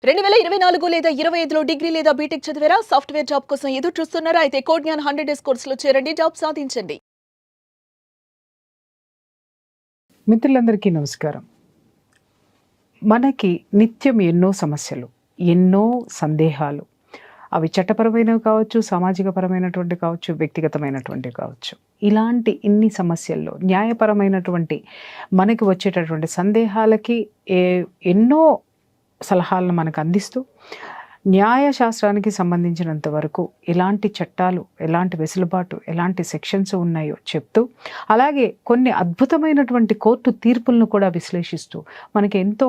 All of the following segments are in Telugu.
2024 లేదా 25లో డిగ్రీ లేదా బీటెక్ చదివారా? సాఫ్ట్వేర్ జాబ్ కోసం ఎదురు చూస్తున్నారా? అయితే కోడ్ జ్ఞాన్ 100 డేస్ కోర్సులో చేరండి, జాబ్ సాధించండి. మిత్రులందరికీ నమస్కారం. మనకి నిత్యం ఎన్నో సమస్యలు, ఎన్నో సందేహాలు, అవి చట్టపరమైనవి కావచ్చు, సామాజిక పరమైనటువంటి కావచ్చు, వ్యక్తిగతమైనటువంటి కావచ్చు. ఇలాంటి ఇన్ని సమస్యల్లో న్యాయపరమైనటువంటి మనకి వచ్చేటటువంటి సందేహాలకి ఎన్నో సలహాలను మనకు అందిస్తూ న్యాయశాస్త్రానికి సంబంధించినంత వరకు ఎలాంటి చట్టాలు, ఎలాంటి వెసులుబాటు, ఎలాంటి సెక్షన్స్ ఉన్నాయో చెప్తూ, అలాగే కొన్ని అద్భుతమైనటువంటి కోర్టు తీర్పులను కూడా విశ్లేషిస్తూ మనకి ఎంతో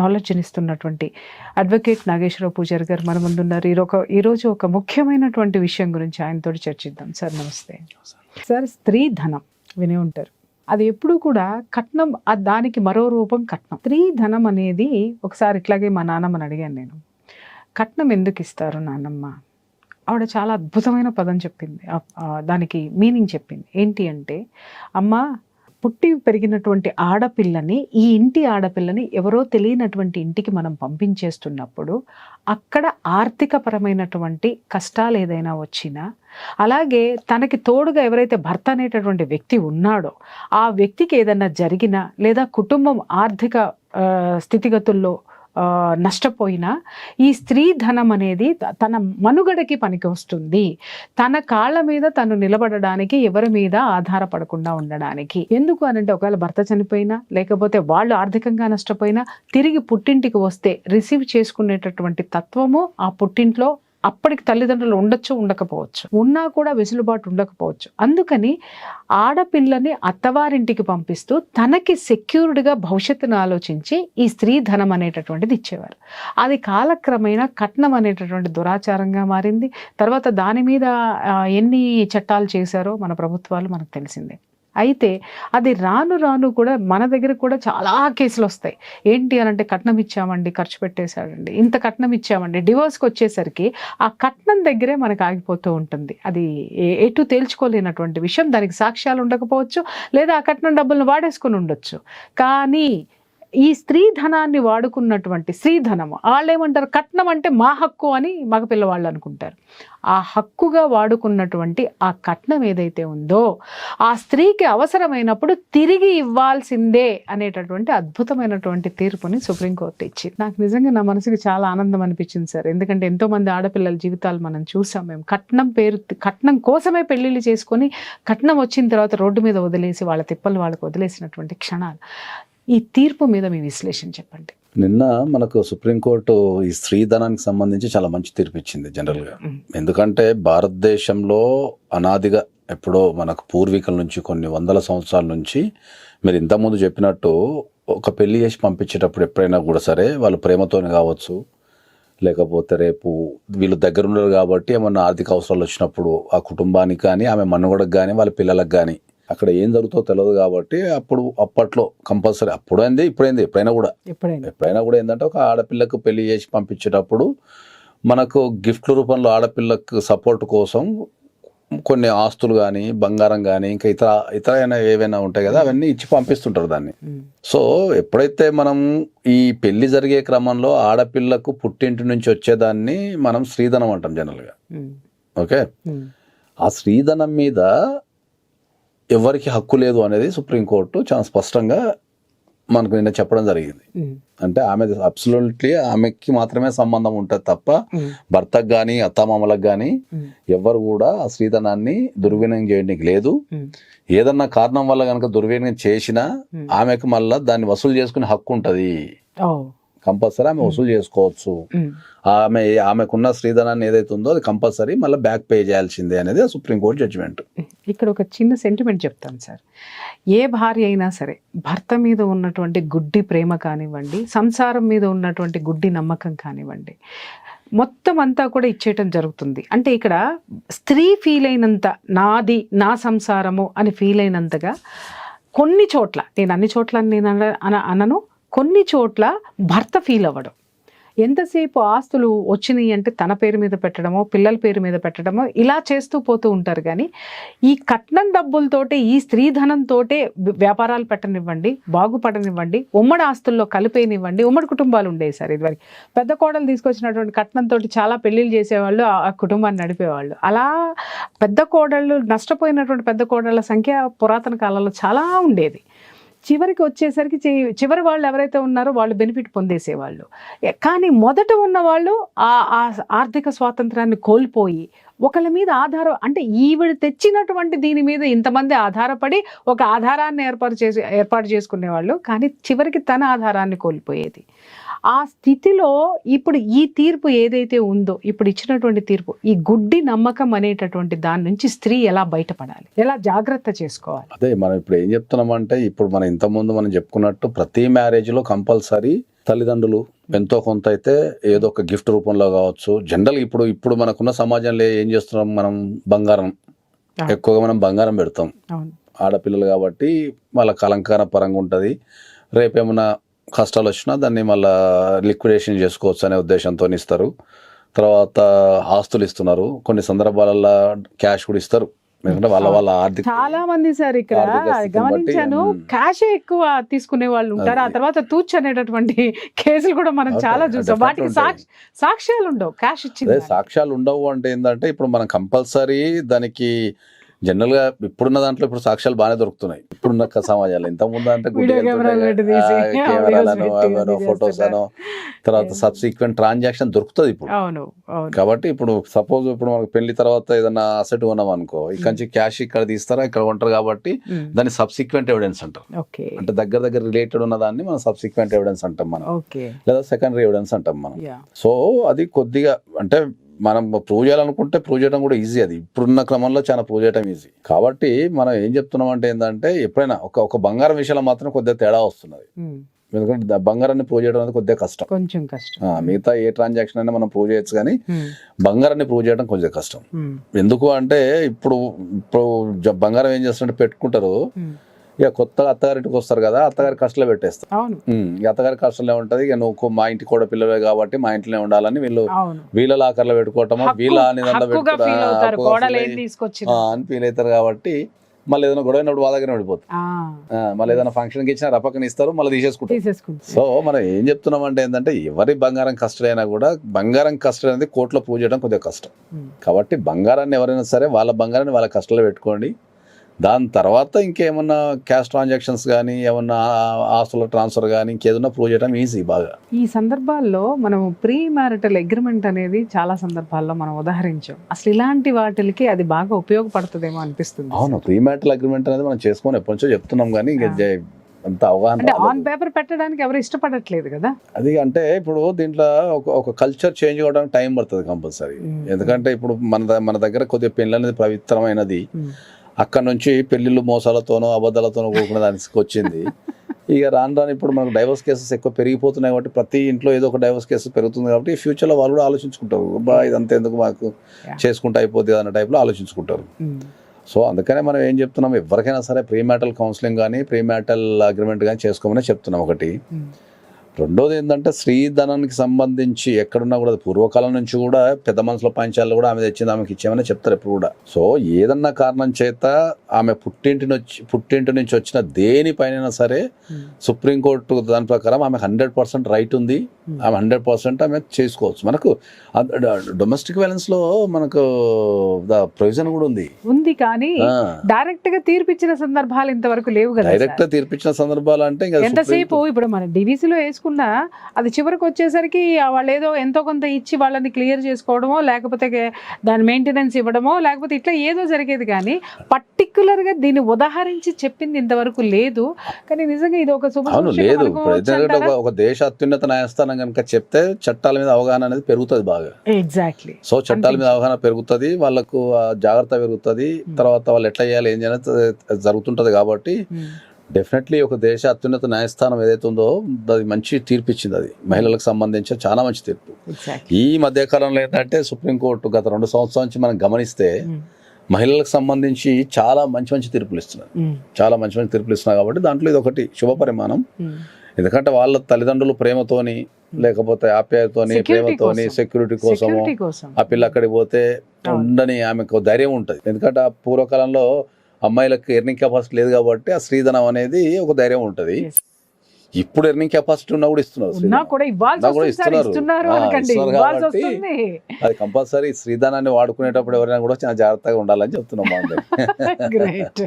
నాలెడ్జ్ని ఇస్తున్నటువంటి అడ్వకేట్ నాగేశ్వరరావు పూజారి గారు మన ముందున్నారు. ఈరోజు ఒక ముఖ్యమైనటువంటి విషయం గురించి ఆయనతో చర్చిద్దాం. సార్ నమస్తే. సార్, స్త్రీ ధనం వినే ఉంటారు. అది ఎప్పుడు కూడా కట్నం, దానికి మరో రూపం కట్నం. స్త్రీ ధనం అనేది ఒకసారి ఇట్లాగే మా నాన్నమ్మని అడిగాను నేను, కట్నం ఎందుకు ఇస్తారు నాన్నమ్మ? ఆవిడ చాలా అద్భుతమైన పదం చెప్పింది, దానికి మీనింగ్ చెప్పింది. ఏంటి అంటే, అమ్మ, పుట్టి పెరిగినటువంటి ఆడపిల్లని, ఈ ఇంటి ఆడపిల్లని ఎవరో తెలియనటువంటి ఇంటికి మనం పంపించేస్తున్నప్పుడు అక్కడ ఆర్థికపరమైనటువంటి కష్టాలు ఏదైనా వచ్చినా, అలాగే తనకి తోడుగా ఎవరైతే భర్త అనేటటువంటి వ్యక్తి ఉన్నాడో ఆ వ్యక్తికి ఏదైనా జరిగినా, లేదా కుటుంబం ఆర్థిక స్థితిగతుల్లో నష్టపోయినా ఈ స్త్రీ ధనం అనేది తన మనుగడకి పనికి వస్తుంది. తన కాళ్ళ మీద తను నిలబడడానికి, ఎవరి మీద ఆధారపడకుండా ఉండడానికి. ఎందుకు అనంటే, ఒకవేళ భర్త చనిపోయినా, లేకపోతే వాళ్ళు ఆర్థికంగా నష్టపోయినా తిరిగి పుట్టింటికి వస్తే రిసీవ్ చేసుకునేటటువంటి తత్వము ఆ పుట్టింట్లో అప్పటికి తల్లిదండ్రులు ఉండొచ్చు, ఉండకపోవచ్చు, ఉన్నా కూడా వెసులుబాటు ఉండకపోవచ్చు. అందుకని ఆడపిల్లని అత్తవారింటికి పంపిస్తూ తనకి సెక్యూర్డ్గా భవిష్యత్తును ఆలోచించి ఈ స్త్రీ ధనం అనేటటువంటిది ఇచ్చేవారు. అది కాలక్రమేణా కట్నం అనేటటువంటి దురాచారంగా మారింది. తర్వాత దాని మీద ఎన్ని చట్టాలు చేశారో మన ప్రభుత్వాలు మనకు తెలిసిందే. అయితే అది రాను రాను కూడా మన దగ్గర కూడా చాలా కేసులు వస్తాయి. ఏంటి అనంటే, కట్నం ఇచ్చామండి, ఖర్చు పెట్టేశాడండి, ఇంత కట్నం ఇచ్చామండి. డివోర్స్కి వచ్చేసరికి ఆ కట్నం దగ్గరే మనకు ఆగిపోతూ ఉంటుంది. అది ఎటు తేల్చుకోలేనటువంటి విషయం. దానికి సాక్ష్యాలు ఉండకపోవచ్చు, లేదా ఆ కట్నం డబ్బులను వాడేసుకుని ఉండొచ్చు. కానీ ఈ స్త్రీ ధనాన్ని వాడుకున్నటువంటి స్త్రీధనము, వాళ్ళు ఏమంటారు, కట్నం అంటే మా హక్కు అని మగ పిల్లవాళ్ళు అనుకుంటారు. ఆ హక్కుగా వాడుకున్నటువంటి ఆ కట్నం ఏదైతే ఉందో ఆ స్త్రీకి అవసరమైనప్పుడు తిరిగి ఇవ్వాల్సిందే అనేటటువంటి అద్భుతమైనటువంటి తీర్పుని సుప్రీంకోర్టు ఇచ్చింది. నాకు నిజంగా నా మనసుకి చాలా ఆనందం అనిపించింది సార్. ఎందుకంటే ఎంతోమంది ఆడపిల్లల జీవితాలు మనం చూసాం. మేము కట్నం కోసమే పెళ్లిళ్ళు చేసుకొని కట్నం వచ్చిన తర్వాత రోడ్డు మీద వదిలేసి వాళ్ళ తిప్పలు వాళ్ళకు వదిలేసినటువంటి క్షణాలు. ఈ తీర్పు మీద మీ విశ్లేషణ చెప్పండి. నిన్న మనకు సుప్రీంకోర్టు ఈ స్త్రీధనానికి సంబంధించి చాలా మంచి తీర్పు ఇచ్చింది జనరల్గా. ఎందుకంటే భారతదేశంలో అనాదిగా ఎప్పుడో మనకు పూర్వీకుల నుంచి కొన్ని వందల సంవత్సరాల నుంచి, మీరు ఇంతకుముందు చెప్పినట్టు, ఒక పెళ్లి చేసి పంపించేటప్పుడు ఎప్పుడైనా కూడా సరే, వాళ్ళు ప్రేమతోనే కావచ్చు, లేకపోతే రేపు వీళ్ళు దగ్గర ఉండరు కాబట్టి ఏమన్నా ఆర్థిక అవసరాలు వచ్చినప్పుడు ఆ కుటుంబానికి కానీ, ఆమె మనుగడకు కానీ, వాళ్ళ పిల్లలకు కానీ అక్కడ ఏం జరుగుతుందో తెలియదు కాబట్టి అప్పట్లో కంపల్సరీ, అప్పుడైంది ఇప్పుడైంది, ఎప్పుడైనా కూడా ఏంటంటే, ఒక ఆడపిల్లకు పెళ్లి చేసి పంపించేటప్పుడు మనకు గిఫ్ట్ల రూపంలో ఆడపిల్లకు సపోర్ట్ కోసం కొన్ని ఆస్తులు కానీ, బంగారం కానీ, ఇంకా ఇతర ఏవైనా ఉంటాయి కదా, అవన్నీ ఇచ్చి పంపిస్తుంటారు దాన్ని. సో ఎప్పుడైతే మనం ఈ పెళ్లి జరిగే క్రమంలో ఆడపిల్లకు పుట్టింటి నుంచి వచ్చేదాన్ని మనం స్త్రీధనం అంటాం జనరల్గా. ఓకే, ఆ స్త్రీధనం మీద ఎవరికి హక్కు లేదు అనేది సుప్రీంకోర్టు చాలా స్పష్టంగా మనకు నిన్న చెప్పడం జరిగింది. అంటే ఆమె అబ్సల్యూట్లీ ఆమెకి మాత్రమే సంబంధం ఉంటుంది తప్ప భర్తకు కానీ, అత్తామామలకు కానీ ఎవరు కూడా ఆ స్త్రీధనాన్ని దుర్వినియోగం చేయడానికి లేదు. ఏదన్నా కారణం వల్ల కనుక దుర్వినియోగం చేసినా ఆమెకు మళ్ళీ దాన్ని వసూలు చేసుకునే హక్కు ఉంటుంది. కంపల్సరీ ఆమె వసూలు చేసుకోవచ్చు. ఆమెకున్న స్త్రీధనాన్ని ఏదైతే ఉందో అది కంపల్సరీ మళ్ళీ బ్యాక్ పే చేయాల్సిందే అనేది సుప్రీంకోర్టు జడ్జిమెంట్. ఇక్కడ ఒక చిన్న సెంటిమెంట్ చెప్తాను సార్. ఏ భార్య అయినా సరే భర్త మీద ఉన్నటువంటి గుడ్డి ప్రేమ కానివ్వండి, సంసారం మీద ఉన్నటువంటి గుడ్డి నమ్మకం కానివ్వండి, మొత్తం అంతా కూడా ఇచ్చేయటం జరుగుతుంది. అంటే ఇక్కడ స్త్రీ ఫీల్ అయినంత, నాది, నా సంసారము అని ఫీల్ అయినంతగా కొన్ని చోట్ల, నేను అన్ని చోట్ల నేను అనను, కొన్ని చోట్ల భర్త ఫీల్ అవ్వడం. ఎంతసేపు ఆస్తులు వచ్చినాయి అంటే తన పేరు మీద పెట్టడమో పిల్లల పేరు మీద పెట్టడమో ఇలా చేస్తూ పోతూ ఉంటారు. కానీ ఈ కట్నం డబ్బులతోటే ఈ స్త్రీధనంతోటే వ్యాపారాలు పెట్టనివ్వండి, బాగుపడనివ్వండి, ఉమ్మడి ఆస్తుల్లో కలిపేనివ్వండి. ఉమ్మడి కుటుంబాలు ఉండేవి సార్ ఇదివరకు. పెద్ద కోడలు తీసుకొచ్చినటువంటి కట్నంతో చాలా పెళ్లిళ్ళు చేసేవాళ్ళు, ఆ కుటుంబాన్ని నడిపేవాళ్ళు. అలా పెద్ద కోడళ్ళు నష్టపోయినటువంటి పెద్ద కోడళ్ళ సంఖ్య పురాతన కాలంలో చాలా ఉండేది. చివరికి వచ్చేసరికి చివరి వాళ్ళు ఎవరైతే ఉన్నారో వాళ్ళు బెనిఫిట్ పొందేసేవాళ్ళు. కానీ మొదట ఉన్న వాళ్ళు ఆ ఆర్థిక స్వాతంత్రాన్ని కోల్పోయి ఒకళ్ళ మీద ఆధారం, అంటే ఈవిడ తెచ్చినటువంటి దీని మీద ఇంతమంది ఆధారపడి ఒక ఆధారాన్ని ఏర్పాటు చేసుకునేవాళ్ళు. కానీ చివరికి తన ఆధారాన్ని కోల్పోయేది. ఆ స్థితిలో ఇప్పుడు ఈ తీర్పు ఏదైతే ఉందో, ఇప్పుడు ఇచ్చినటువంటి తీర్పు, ఈ గుడ్డి నమ్మకం అనేటటువంటి దాని నుంచి స్త్రీ ఎలా బయటపడాలి, ఎలా జాగ్రత్త చేసుకోవాలి? అదే మనం ఇప్పుడు ఏం చెప్తున్నామంటే, ఇప్పుడు మనం ఇంతకుముందు మనం చెప్పుకున్నట్టు ప్రతి మ్యారేజ్లో కంపల్సరీ తల్లిదండ్రులు ఎంతో కొంత అయితే ఏదో ఒక గిఫ్ట్ రూపంలో కావచ్చు. జనరల్ ఇప్పుడు మనకున్న సమాజంలో ఏం చేస్తున్నాం, మనం బంగారం ఎక్కువగా మనం బంగారం పెడతాం. ఆడపిల్లలు కాబట్టి వాళ్ళకి అలంకార పరంగా ఉంటుంది. రేపేమన్నా కష్టాలు వచ్చినా దాన్ని మళ్ళీ లిక్విడేషన్ చేసుకోవచ్చు అనే ఉద్దేశంతో ఇస్తారు. తర్వాత ఆస్తులు ఇస్తున్నారు, కొన్ని సందర్భాలలో క్యాష్ కూడా ఇస్తారు. ఎందుకంటే వాళ్ళ ఆర్థిక చాలా మంది సార్ ఇక్కడ గమనించాను, క్యాష్ ఎక్కువ తీసుకునే వాళ్ళు ఉంటారు. ఆ తర్వాత తూచ్ అనేటటువంటి కేసులు కూడా మనం చాలా చూసాం. వాటికి సాక్ష్యాలు ఉండవు, క్యాష్ ఇచ్చింది సాక్ష్యాలు ఉండవు. అంటే ఏంటంటే ఇప్పుడు మనం కంపల్సరీ దానికి జనరల్గా ఇప్పుడున్న దాంట్లో ఇప్పుడు సాక్ష్యాలు బాగానే దొరుకుతున్నాయి ఇప్పుడున్న సమాజాలు. ఇంతకుముందు అంటే కెమెరాలను ఫొటోస్ అనో తర్వాత సబ్సిక్వెంట్ ట్రాన్సాక్షన్ దొరుకుతుంది ఇప్పుడు. కాబట్టి ఇప్పుడు సపోజ్ ఇప్పుడు మనకు పెళ్లి తర్వాత ఏదైనా అసెట్ ఉన్నాం అనుకో, ఇక్కడ నుంచి క్యాష్ ఇక్కడ తీస్తారా, ఇక్కడ ఉంటారు కాబట్టి దాన్ని సబ్సిక్వెంట్ ఎవిడెన్స్ అంటారు. అంటే దగ్గర రిలేటెడ్ ఉన్న దాన్ని మనం సబ్సిక్వెంట్ ఎవిడెన్స్ అంటాం మనం, లేదా సెకండరీ ఎవిడెన్స్ అంటాం మనం. సో అది కొద్దిగా అంటే మనం ప్రూవ్ చేయాలనుకుంటే ప్రూవ్ చేయడం కూడా ఈజీ. అది ఇప్పుడున్న క్రమంలో చాలా ప్రూవ్ చేయడం ఈజీ. కాబట్టి మనం ఏం చెప్తున్నాం అంటే ఏంటంటే, ఎప్పుడైనా ఒక బంగారం విషయంలో మాత్రం కొద్దిగా తేడా వస్తున్నది. ఎందుకంటే బంగారాన్ని ప్రూవ్ చేయడం అనేది కొద్దిగా కష్టం, కొంచెం కష్టం. మిగతా ఏ ట్రాన్సాక్షన్ అయినా మనం ప్రూవ్ చేయొచ్చు, కానీ బంగారాన్ని ప్రూవ్ చేయడం కొంచెం కష్టం. ఎందుకు అంటే ఇప్పుడు బంగారం ఏం చేస్తుంటే పెట్టుకుంటారు, ఇక కొత్తగా అత్తగారింటికి వస్తారు కదా, అత్తగారి కష్టంలో పెట్టేస్తారు. అత్తగారి కష్టంలో ఉంటది, ఇక నువ్వు మా ఇంటి కూడా పిల్లలే కాబట్టి మా ఇంట్లోనే ఉండాలని వీళ్ళ లాకర్లో పెట్టుకోవటము, వీళ్ళ నిదానంలో అని ఫీల్ అవుతారు. కాబట్టి మళ్ళీ ఏదైనా గొడవైనప్పుడు వాళ్ళ దగ్గర పడిపోతుంది. మళ్ళీ ఏదైనా ఫంక్షన్కి ఇచ్చినా రపక్కన ఇస్తారు, మళ్ళీ తీసేసుకుంటారు. సో మనం ఏం చెప్తున్నాం అంటే ఏంటంటే, ఎవరి బంగారం కస్టడీ అయినా కూడా బంగారం కస్టడీ అనేది కోర్టులో ప్రూవ్ చేయడం కొద్దిగా కష్టం. కాబట్టి బంగారాన్ని ఎవరైనా సరే వాళ్ళ బంగారాన్ని వాళ్ళ కస్టడీలో పెట్టుకోండి. దాని తర్వాత ఇంకేమన్నా క్యాష్ ట్రాన్సాక్షన్స్ కానీ, ఏమన్నా ఆస్తుల ట్రాన్స్ఫర్ కానీ, ఇంకేదన్నా ప్రూవ్ చేయడం ఈజీ బాగా. ఈ సందర్భాల్లో మనం ప్రీ మ్యారిటల్ అగ్రిమెంట్ అనేది చాలా సందర్భాల్లో మనం ఉదాహరించాం. అసలు ఇలాంటి వాటికి అది బాగా ఉపయోగపడుతుందేమో అనిపిస్తుంది. అవును, ప్రీ మ్యారిటల్ అగ్రిమెంట్ అనేది మనం చేసుకొని ఎప్పటి నుంచో చెప్తున్నాం, కానీ అంత అవగాహన ఆన్ పేపర్ పెట్టడానికి ఎవరు ఇష్టపడట్లేదు కదా. అది అంటే ఇప్పుడు దీంట్లో ఒక కల్చర్ చేంజ్ అవ్వడానికి టైం పడుతుంది కంపల్సరీ. ఎందుకంటే ఇప్పుడు మన దగ్గర కొద్దిగా పెళ్ళి అనేది పవిత్రమైనది. అక్కడ నుంచి పెళ్లిళ్ళు మోసాలతోనో అబద్ధాలతోనో కూడుకున్న దానికి వచ్చింది. ఇక రాను ఇప్పుడు మనకు డైవర్స్ కేసెస్ ఎక్కువ పెరిగిపోతున్నాయి కాబట్టి ప్రతి ఇంట్లో ఏదో ఒక డైవర్స్ కేసు పెరుగుతుంది. కాబట్టి ఫ్యూచర్లో వాళ్ళు కూడా ఆలోచించుకుంటారు, ఇదంతా ఎందుకు మాకు చేసుకుంటే అయిపోతుంది అన్న టైప్లో ఆలోచించుకుంటారు. సో అందుకనే మనం ఏం చెప్తున్నాం, ఎవరికైనా సరే ప్రీ మ్యారిటల్ కౌన్సిలింగ్ కానీ ప్రీ మ్యారిటల్ అగ్రిమెంట్ కానీ చేసుకోమని చెప్తున్నాం ఒకటి. రెండోది ఏంటంటే, స్త్రీధనానికి సంబంధించి ఎక్కడున్నా కూడా పూర్వకాలం నుంచి కూడా పెద్ద మనుషుల పంచాలు కూడా ఆమె తెచ్చింది ఆమెకి ఇచ్చామని చెప్తారు ఎప్పుడు కూడా. సో ఏదన్నా కారణం చేత ఆమె పుట్టింటి నుంచి వచ్చిన దేనిపైన సరే సుప్రీంకోర్టు దాని ప్రకారం ఆమె 100% రైట్ ఉంది, ఆమె 100% ఆమె చేసుకోవచ్చు. మనకు డొమెస్టిక్ వైలెన్స్ లో మనకు ప్రొవిజన్ కూడా ఉంది, కానీ డైరెక్ట్ గా తీర్పిచ్చిన సందర్భాలు ఇంతవరకు లేవు కదా. డైరెక్ట్ గా తీర్పిచ్చిన సందర్భాలు అంటే ఎంతసేపు ఇప్పుడు మన డివిసీలో అది చివరికి వచ్చేసరికి వాళ్ళు ఏదో ఎంతో కొంత ఇచ్చి వాళ్ళని క్లియర్ చేసుకోవడమో, లేకపోతే దాని మెయింటెనెన్స్ ఇవ్వడమో, లేకపోతే ఇట్లా ఏదో జరిగేది. కానీ పర్టికులర్ గా దీన్ని ఉదాహరించి చెప్పింది ఇంతవరకు లేదు. కానీ నిజంగా ఇది ఒక లేదు. ఒక దేశ అత్యున్నత న్యాయస్థానం కనుక చెప్తే చట్టాల మీద అవగాహన అనేది పెరుగుతుంది బాగా. ఎగ్జాక్ట్లీ. సో చట్టాల మీద అవగాహన పెరుగుతుంది, వాళ్ళకు జాగ్రత్త పెరుగుతుంది, తర్వాత వాళ్ళు ఎట్లా చేయాలి ఏం చేయాలి జరుగుతుంటది. కాబట్టి డెఫినెట్లీ ఒక దేశ అత్యున్నత న్యాయస్థానం ఏదైతే ఉందో అది మంచి తీర్పు ఇచ్చింది. అది మహిళలకు సంబంధించి చాలా మంచి తీర్పు. ఈ మధ్యకాలంలో ఏంటంటే సుప్రీంకోర్టు గత 2 సంవత్సరాల నుంచి మనం గమనిస్తే మహిళలకు సంబంధించి చాలా మంచి తీర్పులు ఇస్తున్నారు, చాలా మంచి తీర్పులు ఇస్తున్నారు. కాబట్టి దాంట్లో ఇది ఒకటి శుభ పరిమాణం. ఎందుకంటే వాళ్ళ తల్లిదండ్రులు ప్రేమతోని లేకపోతే ఆప్యాయతోని Security ప్రేమతోని కోసం. సెక్యూరిటీ కోసము సెక్యూరిటీ కోసం ఆ పిల్ల అక్కడికి పోతే ఉండని ఆమెకు ధైర్యం ఉంటుంది. ఎందుకంటే ఆ పూర్వకాలంలో అమ్మాయిలకు ఎర్నింగ్ కెపాసిటీ లేదు కాబట్టి ఆ స్త్రీధనం అనేది ఒక ధైర్యం ఉంటుంది. Yes. ఇప్పుడు ఎర్నింగ్ కెపాసిటీ ఉన్నా కూడా ఇస్తున్నారు ఉన్నా స్త్రీధనం. కూడా ఇవ్వాల్సి ఉన్నా కూడా వస్తుంది సార్, ఇస్తున్నారు. ఇస్తున్నారు ఆ, అనకండి, ఇస్తున్నారు ఇవ్వాల్సి కాబట్టి వస్తుంది. అది కంపల్సరీ స్త్రీధనాన్ని వాడుకునేటప్పుడు ఎవరైనా కూడా చాలా జాగ్రత్తగా ఉండాలని చెప్తున్నాం మా అందరికీ. Great,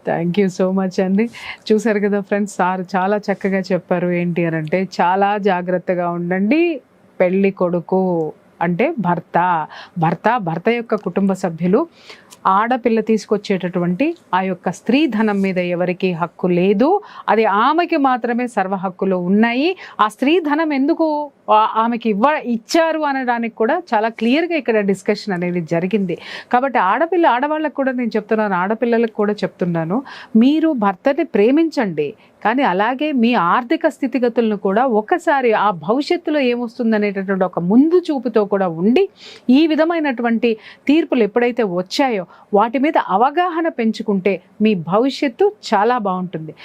thank you so much అండి. చూసారు కదా ఫ్రెండ్స్, సార్ చాలా చక్కగా చెప్పారు. ఏంటి అని అంటే చాలా జాగ్రత్తగా ఉండండి. పెళ్లి కొడుకు అంటే భర్త యొక్క కుటుంబ సభ్యులు, ఆడపిల్ల తీసుకొచ్చేటటువంటి ఆ యొక్క స్త్రీ ధనం మీద ఎవరికి హక్కు లేదు, అది ఆమెకి మాత్రమే సర్వ హక్కులు ఉన్నాయి. ఆ స్త్రీ ధనం ఎందుకు ఆమెకి ఇచ్చారు అనడానికి కూడా చాలా క్లియర్గా ఇక్కడ డిస్కషన్ అనేది జరిగింది. కాబట్టి ఆడవాళ్ళకు కూడా నేను చెప్తున్నాను, ఆడపిల్లలకు కూడా చెప్తున్నాను, మీరు భర్తని ప్రేమించండి, కానీ అలాగే మీ ఆర్థిక స్థితిగతులను కూడా ఒకసారి ఆ భవిష్యత్తులో ఏమొస్తుందనేటటువంటి ఒక ముందు చూపుతో కూడా ఉండి, ఈ విధమైనటువంటి తీర్పులు ఎప్పుడైతే వచ్చాయో వాటి మీద అవగాహన పెంచుకుంటే మీ భవిష్యత్తు చాలా బాగుంటుంది.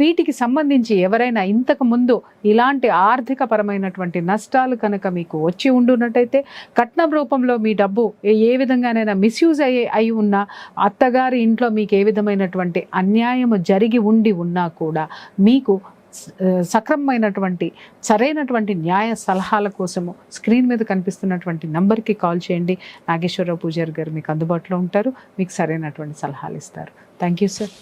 వీటికి సంబంధించి ఎవరైనా ఇంతకు ముందు ఇలాంటి ఆర్థిక పరమైనటువంటి నష్టాలు కనుక మీకు వచ్చి ఉండున్నట్టయితే, కట్నం రూపంలో మీ డబ్బు ఏ విధంగానైనా మిస్యూజ్ అయి ఉన్నా, అత్తగారి ఇంట్లో మీకు ఏ విధమైనటువంటి అన్యాయము జరిగి ఉండి ఉన్నా కూడా మీకు సక్రమమైనటువంటి సరైనటువంటి న్యాయ సలహాల కోసము స్క్రీన్ మీద కనిపిస్తున్నటువంటి నంబర్కి కాల్ చేయండి. నాగేశ్వరరావు పూజారి గారు మీకు అందుబాటులో ఉంటారు, మీకు సరైనటువంటి సలహాలు ఇస్తారు. Thank you sir.